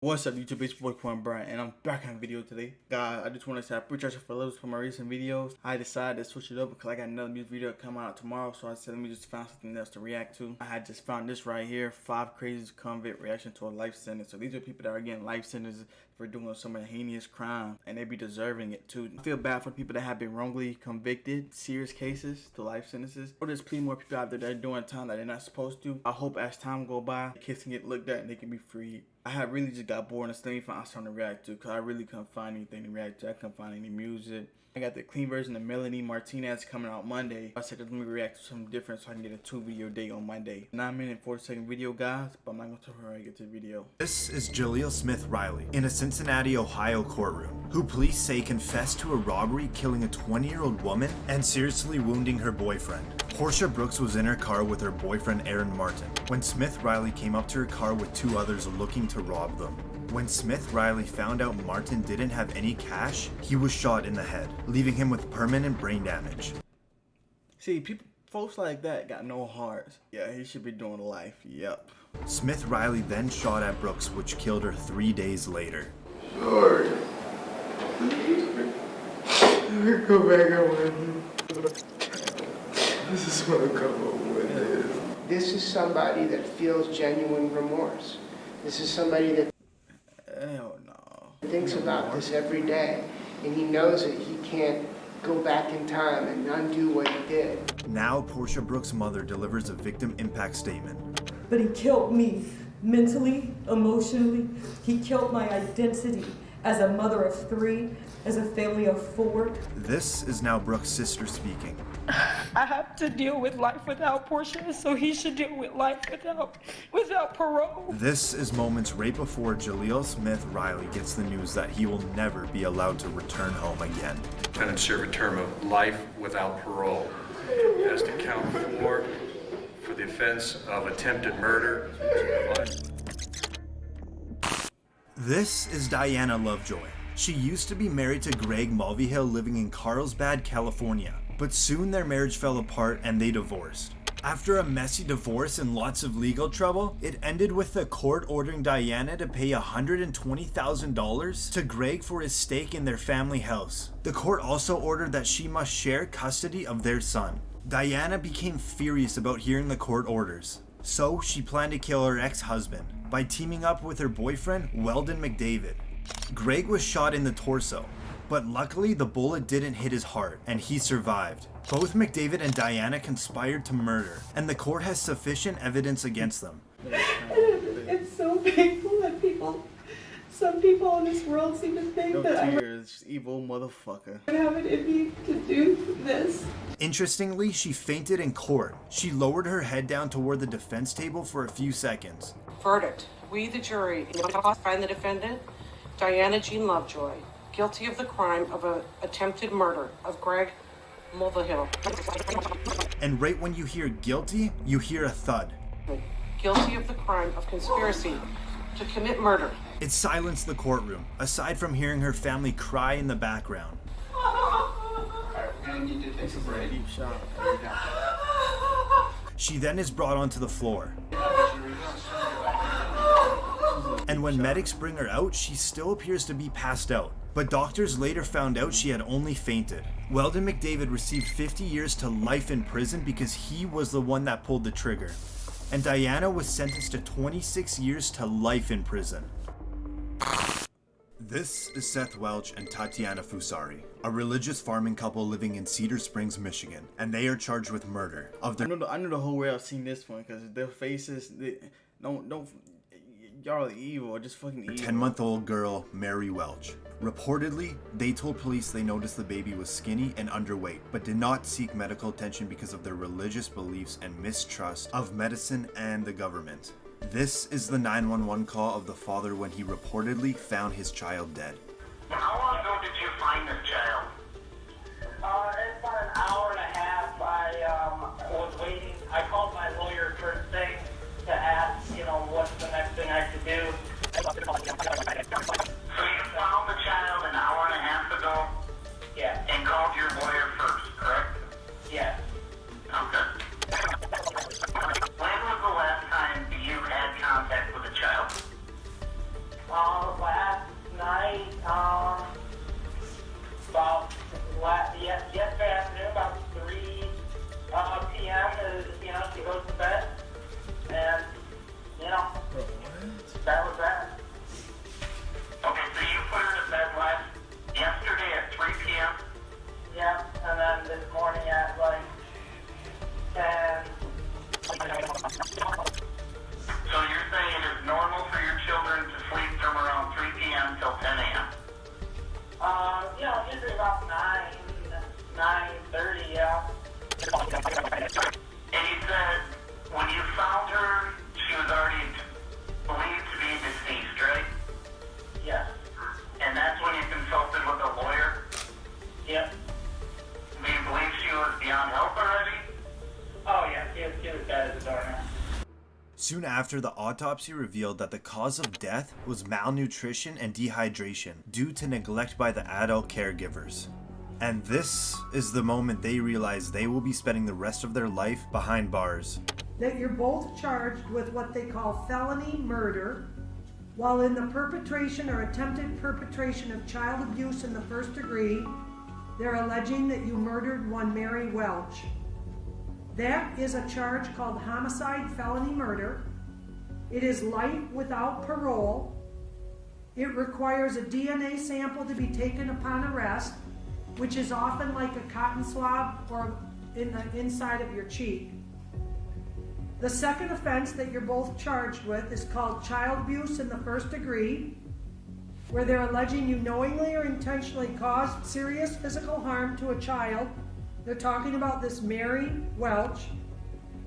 What's up YouTube, it's your boy Quan Bryant, and I'm back on a video today. Guys, I just want to say I appreciate you for listening for my recent videos. I decided to switch it up because I got another music video coming out tomorrow, so I said let me just find something else to react to. I had just found this right here, 5 crazy convict reaction to a life sentence. So these are people that are getting life sentences for doing some of the heinous crime, and they be deserving it too. I feel bad for people that have been wrongly convicted, serious cases to life sentences. Or there's plenty more people out there that are doing time that they're not supposed to. I hope as time go by, the kids can get looked at and they can be freed. I had really just got bored and stuff found something to react to because I really couldn't find anything to react to. I couldn't find any music. I got the clean version of Melanie Martinez coming out Monday. I said let me react to something different so I can get a 2-video day on Monday. 9-minute and 40-second video, guys, but I'm not gonna tell her I get to the video. This is Jaleel Smith Riley in a Cincinnati, Ohio courtroom, who police say confessed to a robbery killing a 20-year-old woman and seriously wounding her boyfriend. Portia Brooks was in her car with her boyfriend Aaron Martin when Smith Riley came up to her car with 2 others looking to rob them. When Smith Riley found out Martin didn't have any cash, he was shot in the head, leaving him with permanent brain damage. See, folks like that got no hearts. Yeah, he should be doing life, yep. Smith Riley then shot at Brooks, which killed her 3 days later. Sorry. Go back on with you. This is what I come up with. This is somebody that feels genuine remorse. This is somebody that Hell no. thinks about this every day, and he knows that he can't go back in time and undo what he did. Now Portia Brooks' mother delivers a victim impact statement. But he killed me mentally, emotionally. He killed my identity as a mother of 3, as a family of 4. This is now Brooks' sister speaking. I have to deal with life without Portia, so he should deal with life without parole. This is moments right before Jaleel Smith Riley gets the news that he will never be allowed to return home again. Defendant serve a term of life without parole. As to count 4 for the offense of attempted murder. This is Diana Lovejoy. She used to be married to Greg Mulvihill living in Carlsbad, California, but soon their marriage fell apart and they divorced. After a messy divorce and lots of legal trouble, it ended with the court ordering Diana to pay $120,000 to Greg for his stake in their family house. The court also ordered that she must share custody of their son. Diana became furious about hearing the court orders, so she planned to kill her ex-husband by teaming up with her boyfriend, Weldon McDavid. Greg was shot in the torso, but luckily the bullet didn't hit his heart and he survived. Both McDavid and Diana conspired to murder, and the court has sufficient evidence against them. It's so painful that some people in this world seem to think No that I'm tears, evil motherfucker. having it in me to do this. Interestingly, she fainted in court. She lowered her head down toward the defense table for a few seconds. Verdict. We, the jury, find the defendant, Diana Jean Lovejoy, guilty of the crime of an attempted murder of Greg Mulvihill. And right when you hear guilty, you hear a thud. Guilty of the crime of conspiracy to commit murder. It silenced the courtroom, aside from hearing her family cry in the background. Deep shot. She then is brought onto the floor. And when medics bring her out, she still appears to be passed out. But doctors later found out she had only fainted. Weldon McDavid received 50 years to life in prison because he was the one that pulled the trigger. And Diana was sentenced to 26 years to life in prison. This is Seth Welch and Tatiana Fusari, a religious farming couple living in Cedar Springs, Michigan, and they are charged with murder of their— I know the whole way I've seen this one because their faces, y'all are evil, just fucking evil. 10-month-old girl, Mary Welch. Reportedly, they told police they noticed the baby was skinny and underweight, but did not seek medical attention because of their religious beliefs and mistrust of medicine and the government. This is the 911 call of the father when he reportedly found his child dead. How long ago did you find this child? It's about an hour and a half. I was waiting. I called my lawyer first thing to ask, what's the next thing I could do. So you found the child an hour and a half ago? Yeah. And called your lawyer first, correct? Yeah. Okay. When was the last time you had contact with a child? after the autopsy revealed that the cause of death was malnutrition and dehydration due to neglect by the adult caregivers. And this is the moment they realize they will be spending the rest of their life behind bars. That you're both charged with what they call felony murder, while in the perpetration or attempted perpetration of child abuse in the first degree, they're alleging that you murdered one Mary Welch. That is a charge called homicide felony murder. It is life without parole. It requires a DNA sample to be taken upon arrest, which is often like a cotton swab or in the inside of your cheek. The second offense that you're both charged with is called child abuse in the first degree, where they're alleging you knowingly or intentionally caused serious physical harm to a child. They're talking about this Mary Welch.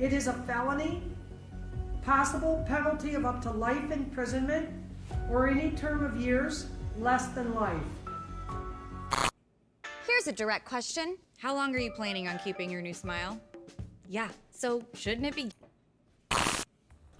It is a felony, possible penalty of up to life imprisonment or any term of years less than life. Here's a direct question. How long are you planning on keeping your new smile? Yeah, so shouldn't it be...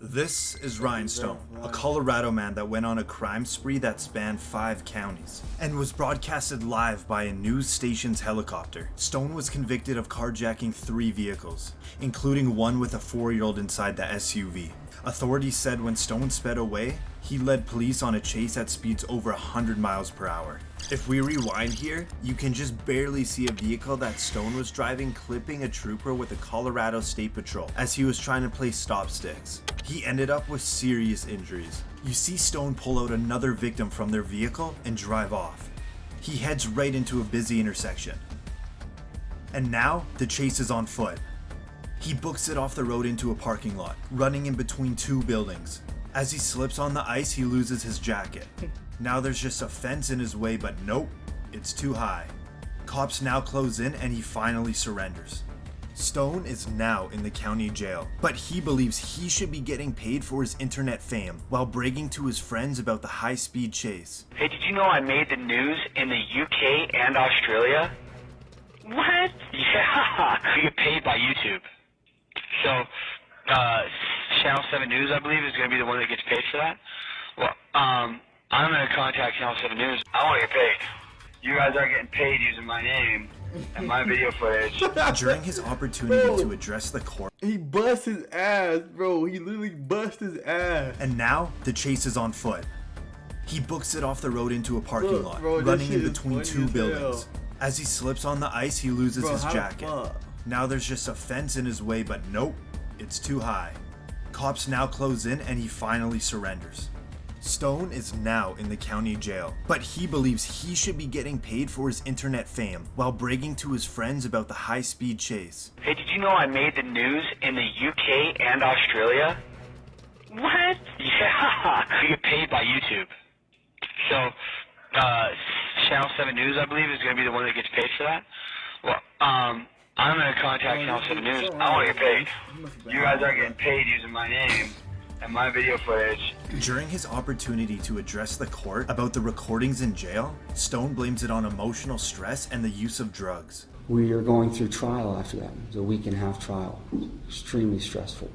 This is Ryan Stone, a Colorado man that went on a crime spree that spanned 5 counties and was broadcasted live by a news station's helicopter. Stone was convicted of carjacking 3 vehicles, including one with a 4-year-old inside the SUV. Authorities said when Stone sped away, he led police on a chase at speeds over 100 miles per hour. If we rewind here, you can just barely see a vehicle that Stone was driving clipping a trooper with the Colorado State Patrol as he was trying to play stop sticks. He ended up with serious injuries. You see Stone pull out another victim from their vehicle and drive off. He heads right into a busy intersection. And now, the chase is on foot. He books it off the road into a parking lot, running in between 2 buildings. As he slips on the ice, he loses his jacket. Now there's just a fence in his way, but nope, it's too high. Cops now close in and he finally surrenders. Stone is now in the county jail, but he believes he should be getting paid for his internet fame while bragging to his friends about the high-speed chase. Hey, did you know I made the news in the UK and Australia? What? Yeah, you get paid by YouTube. So, Channel 7 News, I believe, is going to be the one that gets paid for that. Well, I'm going to contact Channel 7 News. I want to get paid. You guys are getting paid using my name and my video footage. During his opportunity to address the court, he bust his ass, bro. He literally bust his ass. And now the chase is on foot. He books it off the road into a parking lot, bro, running in between 2 buildings. As he slips on the ice, he loses his how jacket. Now there's just a fence in his way, but nope, it's too high. Cops now close in and he finally surrenders. Stone is now in the county jail, but he believes he should be getting paid for his internet fame while bragging to his friends about the high-speed chase. Hey, did you know I made the news in the UK and Australia? What? Yeah, you get paid by YouTube. So, Channel 7 News, I believe, is going to be the one that gets paid for that. Well, I'm going to contact Channel 7 News. I want to get paid. You guys are getting paid using my name and my video footage. During his opportunity to address the court about the recordings in jail, Stone blames it on emotional stress and the use of drugs. We are going through trial after that. It was a 1.5-week trial. Extremely stressful.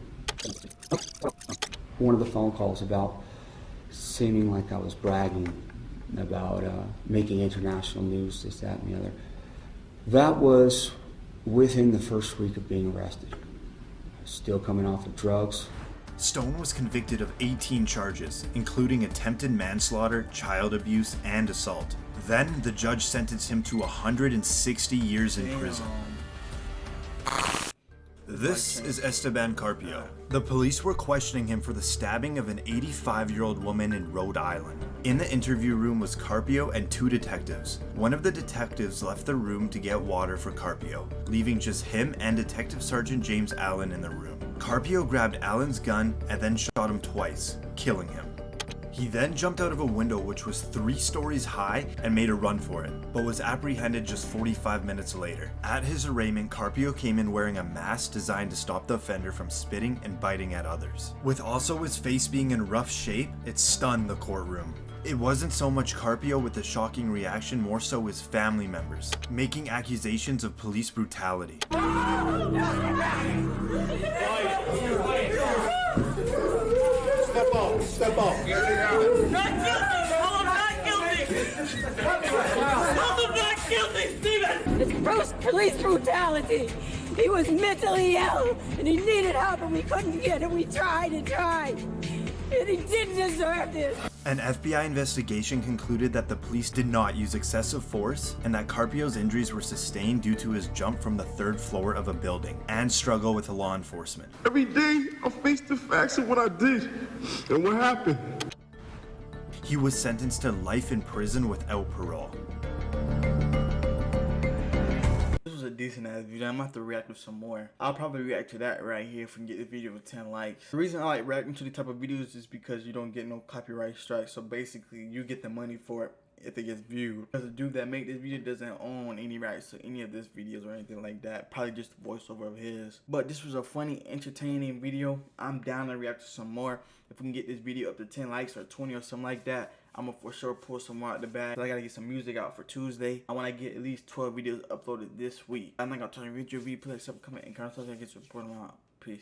One of the phone calls about seeming like I was bragging about making international news, this, that, and the other. That was within the first week of being arrested. Still coming off of drugs. Stone was convicted of 18 charges, including attempted manslaughter, child abuse, and assault. Then the judge sentenced him to 160 years in prison. This is Esteban Carpio. The police were questioning him for the stabbing of an 85-year-old woman in Rhode Island. In the interview room was Carpio and 2 detectives. One of the detectives left the room to get water for Carpio, leaving just him and Detective Sergeant James Allen in the room. Carpio grabbed Allen's gun and then shot him twice, killing him. He then jumped out of a window which was 3 stories high and made a run for it, but was apprehended just 45 minutes later. At his arraignment, Carpio came in wearing a mask designed to stop the offender from spitting and biting at others. With also his face being in rough shape, it stunned the courtroom. It wasn't so much Carpio with the shocking reaction, more so his family members, making accusations of police brutality. off. Step off. Not guilty! Tell him not guilty! Tell him not guilty, Steven! It's gross police brutality. He was mentally ill and he needed help and we couldn't get it. We tried and tried. And he didn't deserve this. An FBI investigation concluded that the police did not use excessive force and that Carpio's injuries were sustained due to his jump from the 3rd floor of a building and struggle with law enforcement. Every day, I face the facts of what I did and what happened. He was sentenced to life in prison without parole. This was a decent ass video. I'm gonna have to react to some more. I'll probably react to that right here if we can get the video with 10 likes. The reason I like reacting to these type of videos is because you don't get no copyright strikes. So basically you get the money for it if it gets viewed. Because the dude that made this video doesn't own any rights to any of this videos or anything like that. Probably just a voiceover of his. But this was a funny, entertaining video. I'm down to react to some more. If we can get this video up to 10 likes or 20 or something like that, I'm gonna for sure pull some more out the bag. I gotta get some music out for Tuesday. I wanna get at least 12 videos uploaded this week. I'm not gonna turn video replay, except comment and comment, so I can get your report them out. Peace.